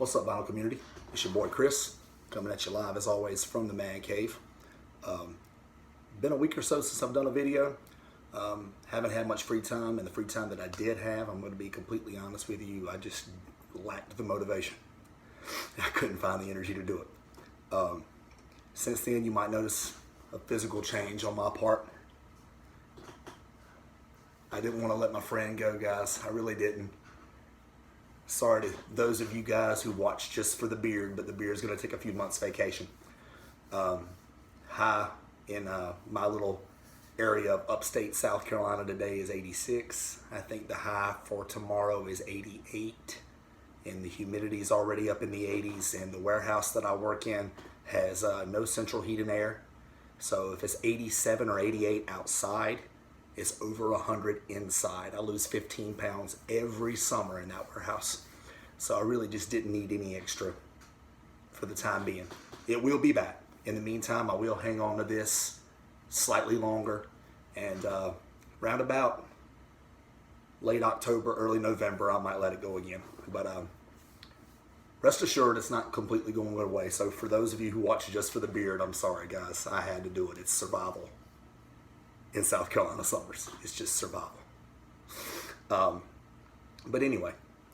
What's up, vinyl community? It's your boy Chris, coming at you live as always from the man cave. Been a week or so since I've done a video. Haven't had much free time, and the free time that I did have, I'm going to be completely honest with you, I just lacked the motivation. I couldn't find the energy to do it. Since then, you might notice a physical change on my part. I didn't want to let my friend go, guys. I really didn't. Sorry to those of you guys who watch just for the beard, but the beard's going to take a few months vacation. High in my little area of upstate South Carolina today is 86. I think the high for tomorrow is 88. And the humidity is already up in the 80s. And the warehouse that I work in has no central heat and air. So if it's 87 or 88 outside, it's over 100 inside. I lose 15 pounds every summer in that warehouse. So I really just didn't need any extra for the time being. It will be back. In the meantime, I will hang on to this slightly longer. And round about late October, early November, I might let it go again. But rest assured, it's not completely going away. So for those of you who watch just for the beard, I'm sorry, guys. I had to do it. It's survival. In South Carolina summers. It's just survival. But anyway,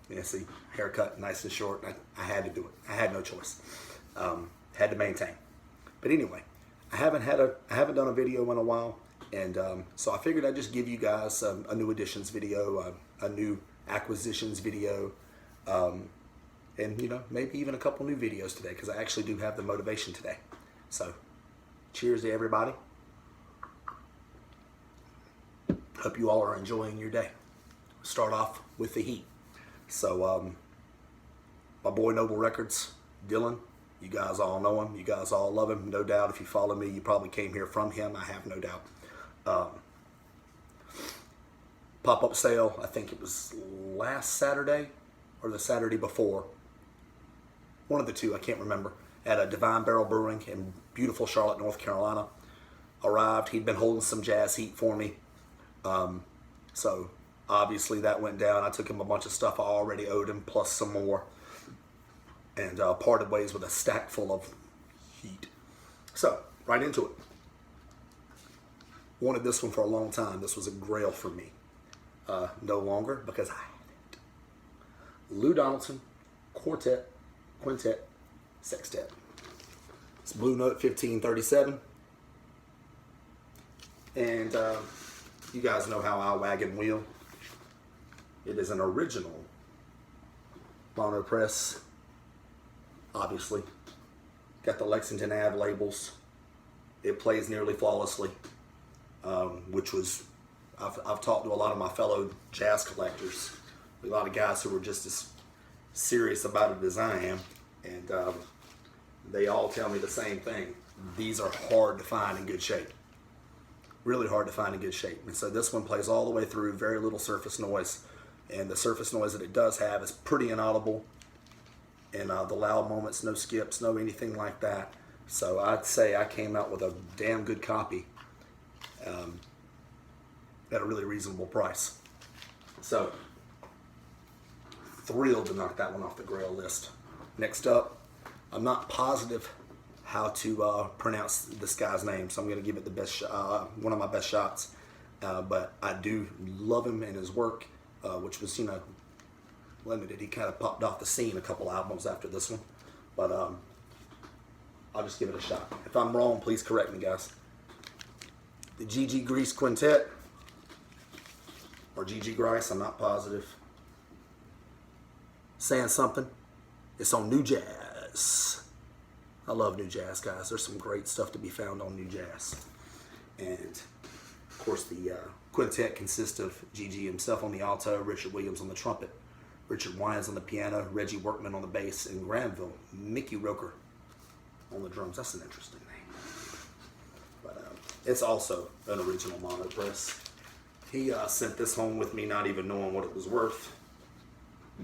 yeah, see, haircut nice and short. I had to do it. I had no choice. Had to maintain. But anyway, I haven't done a video in a while, and so I figured I'd just give you guys a new additions video, a new acquisitions video, and you know, maybe even a couple new videos today, because I actually do have the motivation today. So, cheers to everybody. Hope you all are enjoying your day. Start off with the heat. So, my boy Noble Records, Dylan, you guys all know him. You guys all love him. No doubt if you follow me, you probably came here from him. I have no doubt. Pop-up sale, I think it was last Saturday or the Saturday before. One of the two, I can't remember. At a Divine Barrel Brewing in beautiful Charlotte, North Carolina. Arrived. He'd been holding some jazz heat for me. So obviously that went down. I took him a bunch of stuff I already owed him, plus some more, and parted ways with a stack full of heat. So right into it. Wanted this one for a long time. This was a grail for me. No longer, because I had it. Lou Donaldson Quartet, Quintet, Sextet. It's Blue Note 1537, and you guys know how I wag and wheel. It is an original mono press, obviously. Got the Lexington Ave labels. It plays nearly flawlessly, which was, I've talked to a lot of my fellow jazz collectors, a lot of guys who were just as serious about it as I am, and they all tell me the same thing. These are hard to find in good shape. Really hard to find in good shape. And so this one plays all the way through, very little surface noise. And the surface noise that it does have is pretty inaudible. And the loud moments, no skips, no anything like that. So I'd say I came out with a damn good copy at a really reasonable price. So, thrilled to knock that one off the grail list. Next up, I'm not positive how to pronounce this guy's name, so I'm going to give it the best, one of my best shots. But I do love him and his work, which was, you know, limited. He kind of popped off the scene a couple albums after this one, but I'll just give it a shot. If I'm wrong, please correct me, guys. The GG Grease Quintet, or GG Grice, I'm not positive. Saying something. It's on New Jazz. I love New Jazz, guys. There's some great stuff to be found on New Jazz. And, of course, the quintet consists of GG himself on the alto, Richard Williams on the trumpet, Richard Wines on the piano, Reggie Workman on the bass, and Granville, Mickey Roker on the drums. That's an interesting name. But it's also an original mono press. He sent this home with me not even knowing what it was worth,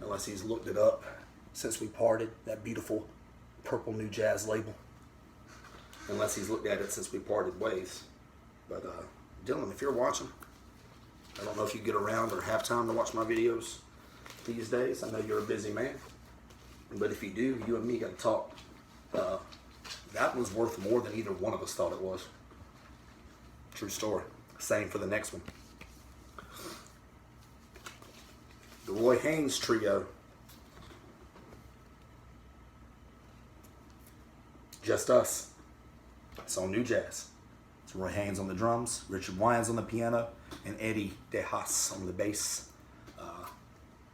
unless he's looked it up since we parted, that beautiful purple New Jazz label, unless he's looked at it since we parted ways. But Dylan, if you're watching, I don't know if you get around or have time to watch my videos these days. I know you're a busy man. But if you do, you and me got to talk. That was worth more than either one of us thought it was. True story. Same for the next one. The Roy Haynes Trio. Just us. It's on New Jazz. It's Roy Haynes on the drums, Richard Wyans on the piano, and Eddie DeHaas on the bass.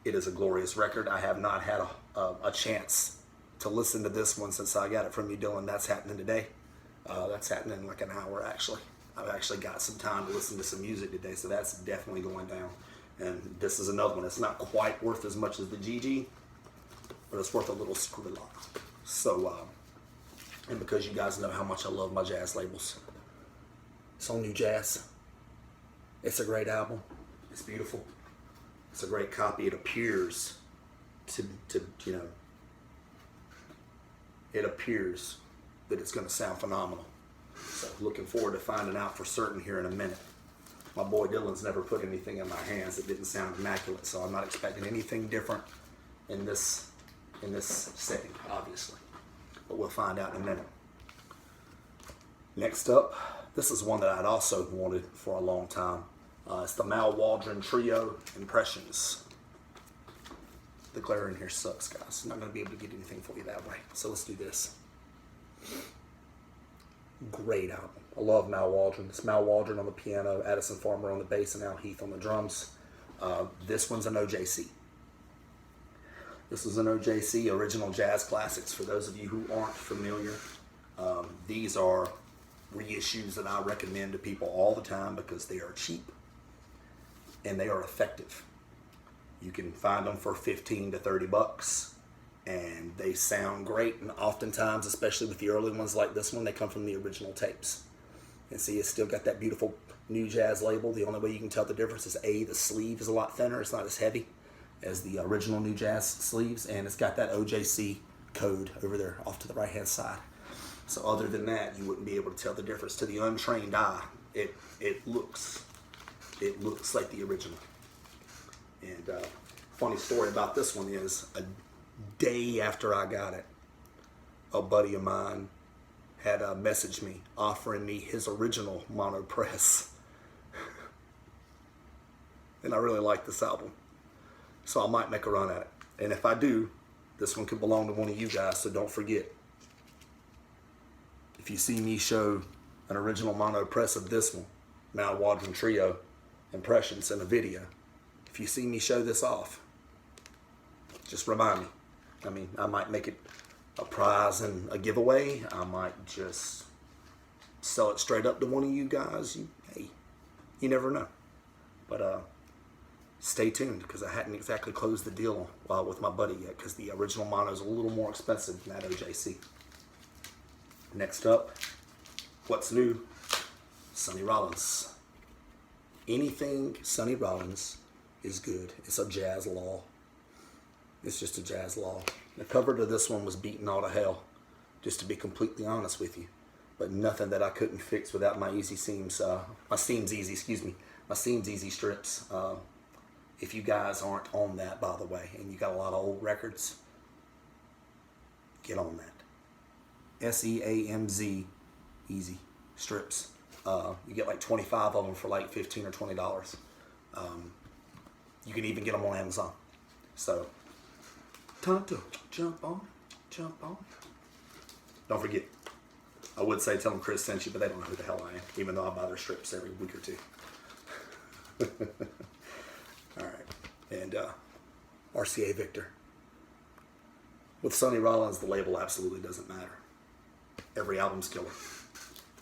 It is a glorious record. I have not had a chance to listen to this one since I got it from you, Dylan. That's happening today. That's happening in like an hour, actually. I've actually got some time to listen to some music today, so that's definitely going down. And this is another one. It's not quite worth as much as the GG, but it's worth a little scribble. So, and because you guys know how much I love my jazz labels. It's on New Jazz. It's a great album. It's beautiful. It's a great copy. It appears to you know, it appears that it's going to sound phenomenal. So looking forward to finding out for certain here in a minute. My boy Dylan's never put anything in my hands that didn't sound immaculate, so I'm not expecting anything different in this setting, obviously. But we'll find out in a minute. Next up, this is one that I'd also wanted for a long time. It's the Mal Waldron Trio Impressions. The glare in here sucks, guys. I'm not going to be able to get anything for you that way. So let's do this. Great album. I love Mal Waldron. It's Mal Waldron on the piano, Addison Farmer on the bass, and Al Heath on the drums. This one's an OJC. This is an OJC, Original Jazz Classics. For those of you who aren't familiar, these are reissues that I recommend to people all the time because they are cheap and they are effective. You can find them for 15 to 30 bucks and they sound great, and oftentimes, especially with the early ones like this one, they come from the original tapes. And see, it's still got that beautiful New Jazz label. The only way you can tell the difference is the sleeve is a lot thinner. It's not as heavy as the original New Jazz sleeves, and it's got that OJC code over there off to the right hand side. So other than that, you wouldn't be able to tell the difference. To the untrained eye, it looks like the original. And funny story about this one is, a day after I got it, a buddy of mine had messaged me offering me his original mono press. And I really like this album, so I might make a run at it. And if I do, this one could belong to one of you guys, so don't forget. If you see me show an original mono press of this one, Mal Waldron Trio Impressions, in a video, if you see me show this off, just remind me. I mean, I might make it a prize and a giveaway. I might just sell it straight up to one of you guys. Hey, you never know. But stay tuned, because I hadn't exactly closed the deal with my buddy yet, because the original mono is a little more expensive than that OJC. Next up, what's new? Sonny Rollins. Anything Sonny Rollins is good. It's a jazz law. It's just a jazz law. The cover to this one was beaten all to hell, just to be completely honest with you. But nothing that I couldn't fix without my Easy Seams, my Seams Easy strips. If you guys aren't on that, by the way, and you got a lot of old records, get on that. SEAMZ Easy strips. You get like 25 of them for like $15 or $20. You can even get them on Amazon. So, time to jump on. Don't forget, I would say tell them Chris sent you, but they don't know who the hell I am, even though I buy their strips every week or two. All right, and RCA Victor. With Sonny Rollins, the label absolutely doesn't matter. Every album's killer.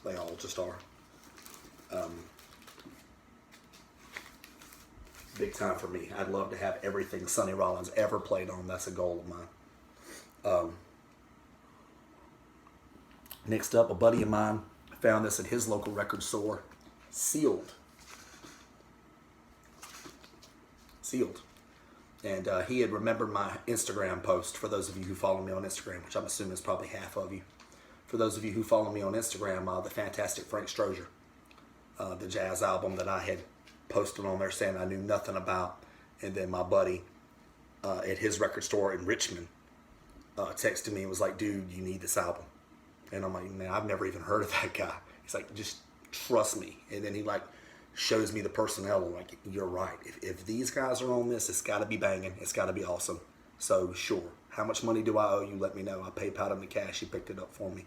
They all just are. Big time for me. I'd love to have everything Sonny Rollins ever played on. That's a goal of mine. Next up, a buddy of mine found this at his local record store. Sealed. And he had remembered my Instagram post, for those of you who follow me on Instagram, which I'm assuming is probably half of you. For those of you who follow me on Instagram, the Fantastic Frank Strozier, the jazz album that I had posted on there saying I knew nothing about, and then my buddy at his record store in Richmond texted me and was like, dude, you need this album. And I'm like, man, I've never even heard of that guy. He's like, just trust me. And then he like shows me the personnel. I'm like, you're right. If these guys are on this, it's got to be banging. It's got to be awesome. So sure. How much money do I owe you? Let me know. I PayPal'd him the cash. He picked it up for me,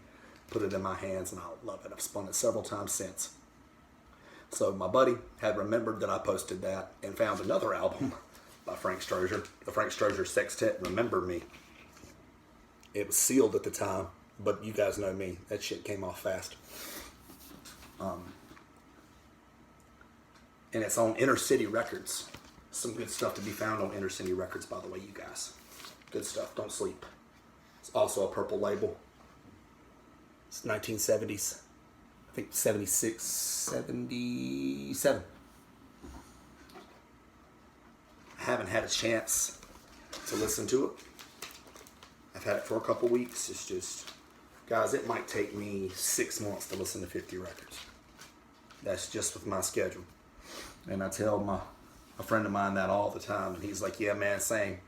put it in my hands, and I love it. I've spun it several times since. So my buddy had remembered that I posted that and found another album by Frank Strozier, the Frank Strozier Sextet, Remember Me. It was sealed at the time, but you guys know me. That shit came off fast. And it's on Inner City Records. Some good stuff to be found on Inner City Records, by the way, you guys. Good stuff. Don't sleep. It's also a purple label. It's 1970s. I think 76, 77. I haven't had a chance to listen to it. I've had it for a couple weeks. It's just, guys, it might take me 6 months to listen to 50 records. That's just with my schedule. And I tell a friend of mine that all the time, and he's like, yeah, man, same.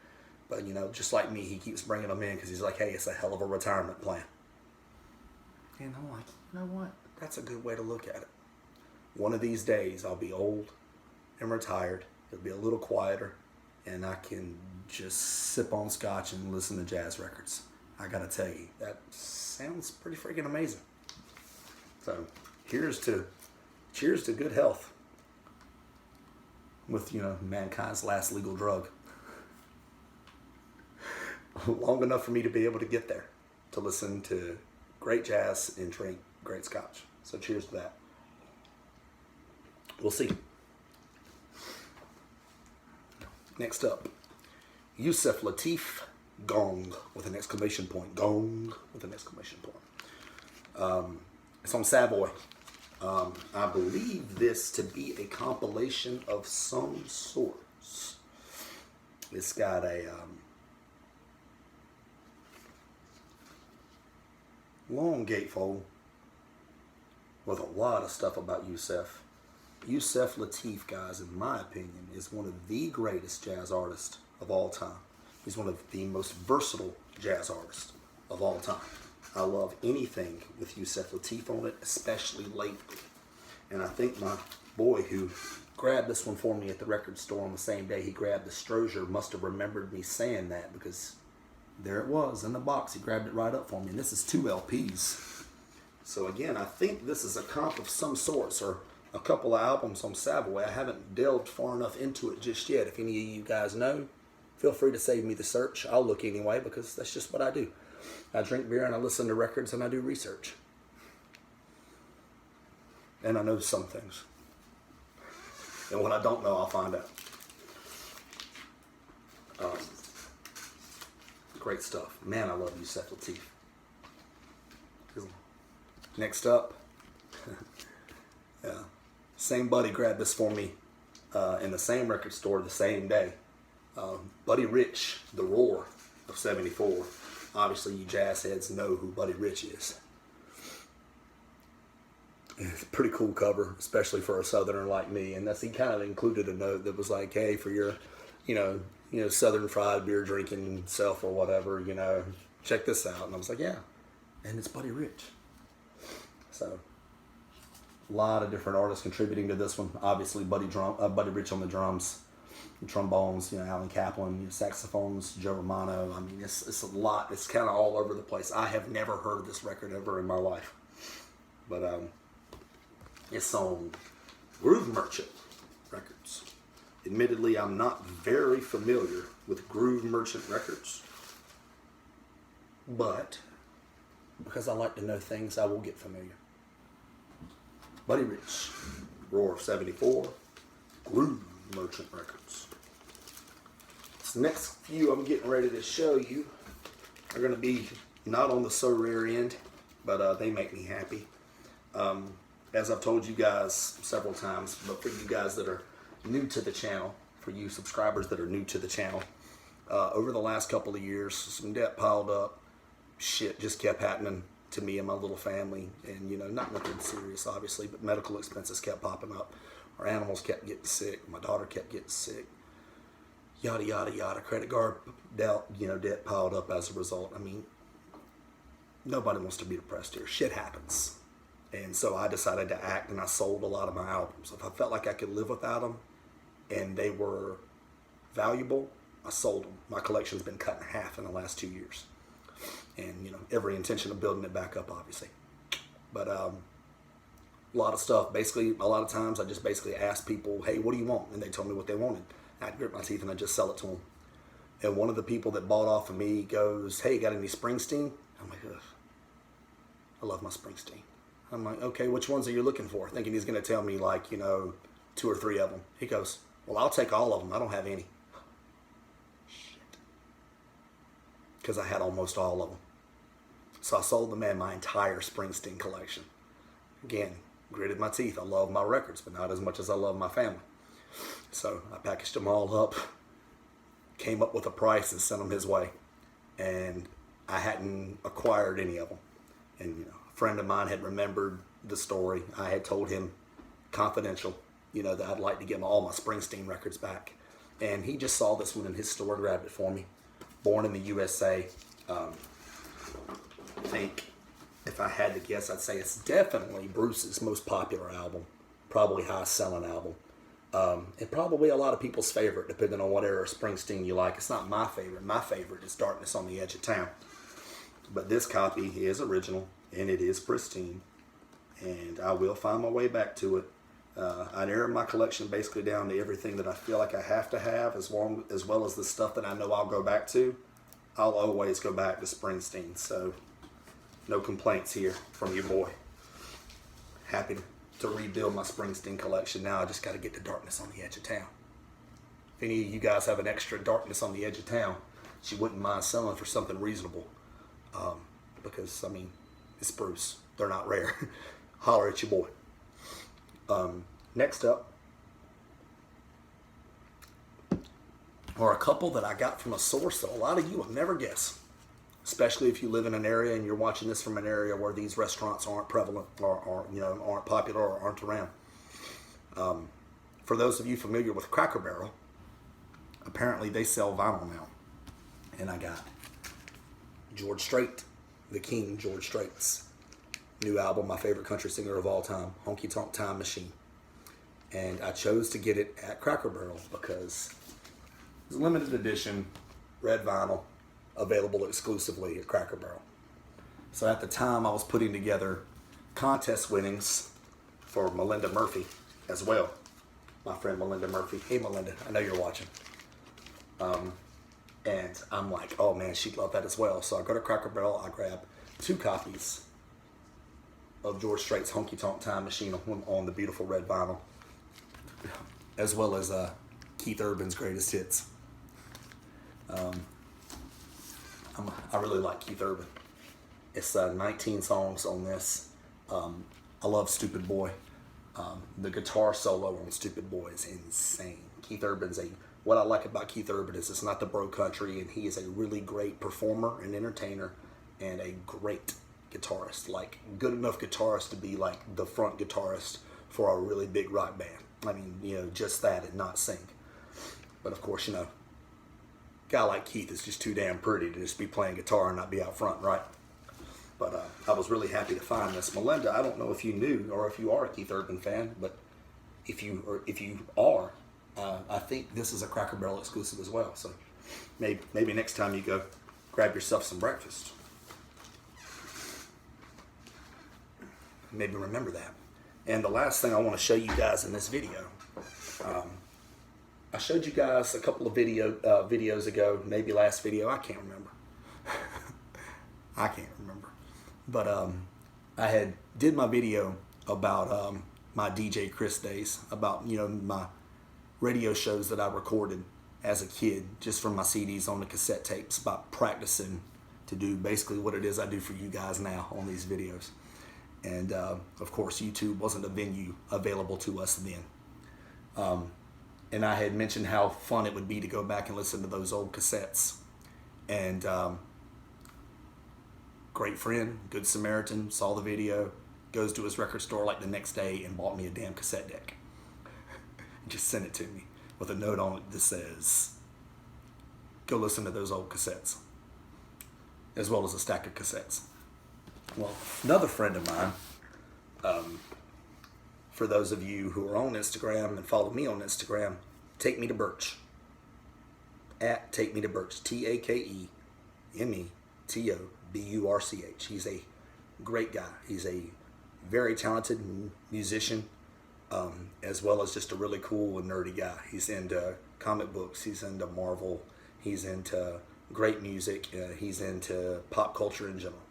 But, you know, just like me, he keeps bringing them in because he's like, hey, it's a hell of a retirement plan. And I'm like, you know what? That's a good way to look at it. One of these days, I'll be old and retired. It'll be a little quieter, and I can just sip on scotch and listen to jazz records. I gotta tell you, that sounds pretty freaking amazing. So, cheers to good health with, you know, mankind's last legal drug. Long enough for me to be able to get there, to listen to great jazz and drink great scotch. So cheers to that. We'll see. Next up, Yusef Lateef, Gong with an exclamation point. Gong with an exclamation point. It's on Savoy. I believe this to be a compilation of some sorts. It's got a long gatefold with a lot of stuff about Yusef. Yusef Lateef, guys, in my opinion, is one of the greatest jazz artists of all time. He's one of the most versatile jazz artists of all time. I love anything with Yusef Lateef on it, especially lately. And I think my boy who grabbed this one for me at the record store on the same day he grabbed the Strozier must have remembered me saying that, because there it was in the box. He grabbed it right up for me. And this is 2 LPs. So again, I think this is a comp of some sorts, or a couple of albums on Savoy. I haven't delved far enough into it just yet. If any of you guys know, feel free to save me the search. I'll look anyway, because that's just what I do. I drink beer and I listen to records and I do research. And I know some things. And what I don't know, I'll find out. Great stuff. Man, I love Yusef Lateef. Next up, yeah, same buddy grabbed this for me in the same record store the same day. Buddy Rich, The Roar of '74. Obviously, you jazz heads know who Buddy Rich is. It's a pretty cool cover, especially for a Southerner like me. And he kind of included a note that was like, hey, for your, you know, Southern fried beer drinking self or whatever, you know, check this out. And I was like, yeah. And it's Buddy Rich. So, a lot of different artists contributing to this one. Obviously, Buddy Rich on the drums, the trombones, you know, Alan Kaplan, you know, saxophones, Joe Romano. I mean, it's a lot. It's kind of all over the place. I have never heard of this record ever in my life. But it's on Groove Merchant Records. Admittedly, I'm not very familiar with Groove Merchant Records. But because I like to know things, I will get familiar. Buddy Rich, Roar of '74, Groove Merchant Records. This next few I'm getting ready to show you are going to be not on the so rare end, but they make me happy. As I've told you guys several times, but for you guys that are new to the channel, for you subscribers that are new to the channel, over the last couple of years, some debt piled up. Shit just kept happening to me and my little family, and you know, not nothing serious obviously, but medical expenses kept popping up. Our animals kept getting sick. My daughter kept getting sick. yada yada yada. Credit card debt piled up as a result. I mean, nobody wants to be depressed here. Shit happens. And so I decided to act, and I sold a lot of my albums. If I felt like I could live without them and they were valuable, I sold them. My collection's been cut in half in the last 2 years. And, every intention of building it back up, obviously. But a lot of stuff, basically, a lot of times I just basically ask people, hey, what do you want? And they told me what they wanted. I'd grit my teeth and I'd just sell it to them. And one of the people that bought off of me goes, hey, got any Springsteen? I'm like, ugh, I love my Springsteen. I'm like, okay, which ones are you looking for? Thinking he's going to tell me 2 or 3 of them. He goes, well, I'll take all of them. I don't have any. Shit. Because I had almost all of them. So I sold the man my entire Springsteen collection. Again, gritted my teeth. I love my records, but not as much as I love my family. So I packaged them all up, came up with a price and sent them his way. And I hadn't acquired any of them. And, a friend of mine had remembered the story. I had told him confidential, that I'd like to get all my Springsteen records back. And he just saw this one in his store, grabbed it for me. Born in the USA. I think if I had to guess, I'd say it's definitely Bruce's most popular album. Probably highest selling album. And probably a lot of people's favorite, depending on what era of Springsteen you like. It's not my favorite. My favorite is Darkness on the Edge of Town. But this copy is original, and it is pristine. And I will find my way back to it. I narrowed my collection basically down to everything that I feel like I have to have, as well as the stuff that I know I'll go back to. I'll always go back to Springsteen, so no complaints here from your boy. Happy to rebuild my Springsteen collection. Now I just got to get to Darkness on the Edge of Town. If any of you guys have an extra Darkness on the Edge of Town, she wouldn't mind selling for something reasonable. Because, it's Bruce. They're not rare. Holler at your boy. Next up are a couple that I got from a source that a lot of you will never guess. Especially if you live in an area and you're watching this from an area where these restaurants aren't prevalent or aren't popular or aren't around. For those of you familiar with Cracker Barrel, apparently they sell vinyl now. And I got George Strait, the King George Strait's new album, my favorite country singer of all time, Honky Tonk Time Machine. And I chose to get it at Cracker Barrel because it's a limited edition, red vinyl, available exclusively at Cracker Barrel. So at the time I was putting together contest winnings for Melinda Murphy as well. My friend Melinda Murphy. Hey Melinda, I know you're watching. And I'm like, oh man, she'd love that as well. So I go to Cracker Barrel, I grab 2 copies of George Strait's Honky Tonk Time Machine on the beautiful red vinyl, as well as Keith Urban's Greatest Hits. I really like Keith Urban. It's 19 songs on this. I love Stupid Boy. The guitar solo on Stupid Boy is insane. Keith Urban's what I like about Keith Urban is it's not the bro country, and he is a really great performer and entertainer and a great guitarist. Like, good enough guitarist to be like the front guitarist for a really big rock band. Just that and not sing. But of course, a guy like Keith is just too damn pretty to just be playing guitar and not be out front, right? But I was really happy to find this. Melinda, I don't know if you knew or if you are a Keith Urban fan, but if you are, I think this is a Cracker Barrel exclusive as well. So maybe next time you go, grab yourself some breakfast. Maybe remember that. And the last thing I want to show you guys in this video, I showed you guys a couple of videos ago, maybe last video, I can't remember. I can't remember. But I did my video about my DJ Chris days, about my radio shows that I recorded as a kid, just from my CDs on the cassette tapes, about practicing to do basically what it is I do for you guys now on these videos. And of course, YouTube wasn't a venue available to us then. And I had mentioned how fun it would be to go back and listen to those old cassettes. And great friend, Good Samaritan, saw the video, goes to his record store like the next day and bought me a damn cassette deck. Just sent it to me with a note on it that says, go listen to those old cassettes, as well as a stack of cassettes. Well, another friend of mine, for those of you who are on Instagram and follow me on Instagram, Take Me to Birch. At Take Me to Birch. TakeMeToburch. He's a great guy. He's a very talented musician, as well as just a really cool and nerdy guy. He's into comic books. He's into Marvel. He's into great music. He's into pop culture in general.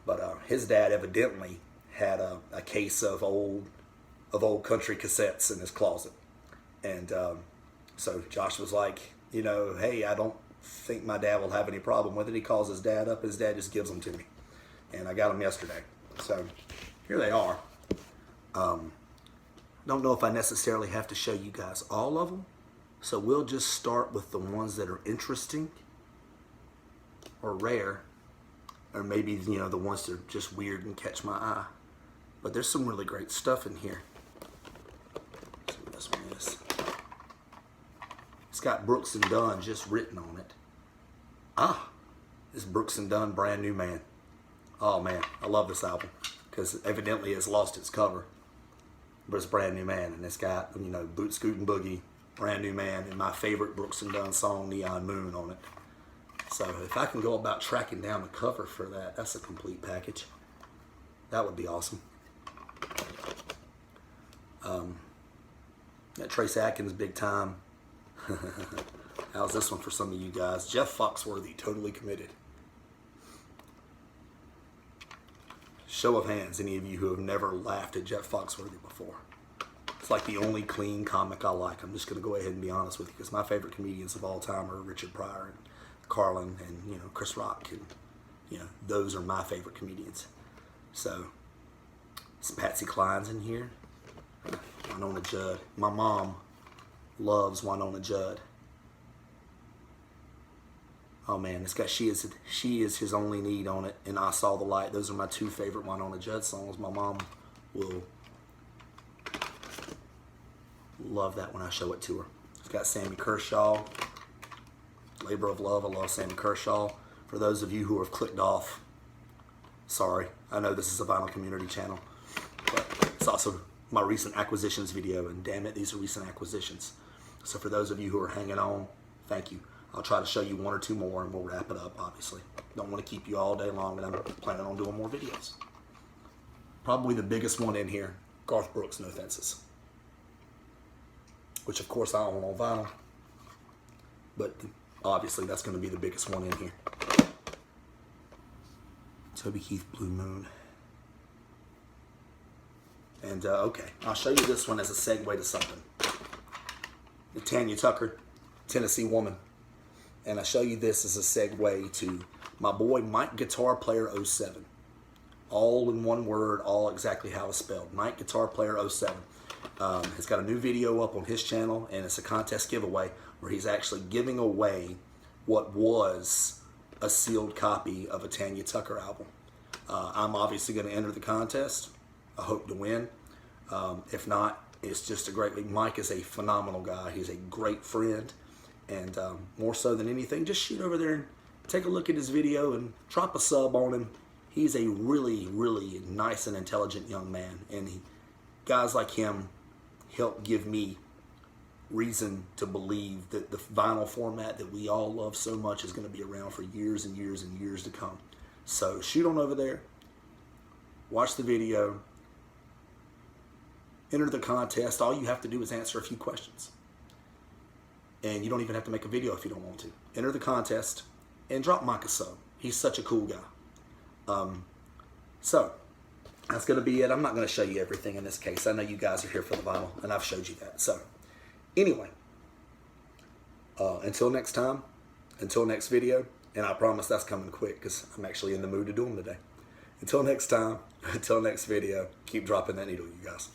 But his dad evidently had a case of old country cassettes in his closet. And so Josh was like, you know, hey, I don't think my dad will have any problem with it. He calls his dad up. His dad just gives them to me. And I got them yesterday. So here they are. Don't know if I necessarily have to show you guys all of them. So we'll just start with the ones that are interesting or rare. Or maybe, you know, the ones that are just weird and catch my eye. But there's some really great stuff in here. Let's see what this one is. It's got Brooks and Dunn just written on it. This Brooks and Dunn Brand New Man. Oh man, I love this album. Because evidently it's lost its cover. But it's Brand New Man. And it's got, you know, Boot Scootin' Boogie, Brand New Man, and my favorite Brooks and Dunn song, Neon Moon, on it. So if I can go about tracking down the cover for that, that's a complete package. That would be awesome. That Trace Atkins, Big Time. How's this one for some of you guys? Jeff Foxworthy, Totally Committed. Show of hands, any of you who have never laughed at Jeff Foxworthy before. It's like the only clean comic I like. I'm just going to go ahead and be honest with you, because my favorite comedians of all time are Richard Pryor and Carlin and, you know, Chris Rock, and, you know, those are my favorite comedians. So some Patsy Cline's in here. Winona Judd. My mom loves Winona Judd. Oh man, it's got She Is His Only Need on it, and I Saw the Light. Those are my two favorite Winona Judd songs. My mom will love that when I show it to her. It's got Sammy Kershaw, Labor of Love. I love Sammy Kershaw. For those of you who have clicked off, sorry. I know this is a vinyl community channel, but it's also my recent acquisitions video, and damn it, these are recent acquisitions. So for those of you who are hanging on, thank you. I'll try to show you one or two more and we'll wrap it up, obviously. Don't want to keep you all day long, and I'm planning on doing more videos. Probably the biggest one in here, Garth Brooks, No Fences. Which of course I own on vinyl, but obviously that's going to be the biggest one in here. Toby Keith, Blue Moon. And okay, I'll show you this one as a segue to something. The Tanya Tucker, Tennessee Woman. And I show you this as a segue to my boy Mike Guitar Player 07. All in one word, all exactly how it's spelled. Mike Guitar Player 07. He's got a new video up on his channel, and it's a contest giveaway where he's actually giving away what was a sealed copy of a Tanya Tucker album. I'm obviously going to enter the contest. I hope to win. If not, it's just a great week. Mike is a phenomenal guy. He's a great friend. And more so than anything, just shoot over there and take a look at his video and drop a sub on him. He's a really, really nice and intelligent young man. And guys like him help give me reason to believe that the vinyl format that we all love so much is going to be around for years and years and years to come. So shoot on over there, watch the video, enter the contest. All you have to do is answer a few questions. And you don't even have to make a video if you don't want to. Enter the contest and drop Mike a sub. He's such a cool guy. So that's going to be it. I'm not going to show you everything in this case. I know you guys are here for the vinyl, and I've showed you that. So anyway, until next time, until next video, and I promise that's coming quick because I'm actually in the mood to do them today. Until next time, until next video, keep dropping that needle, you guys.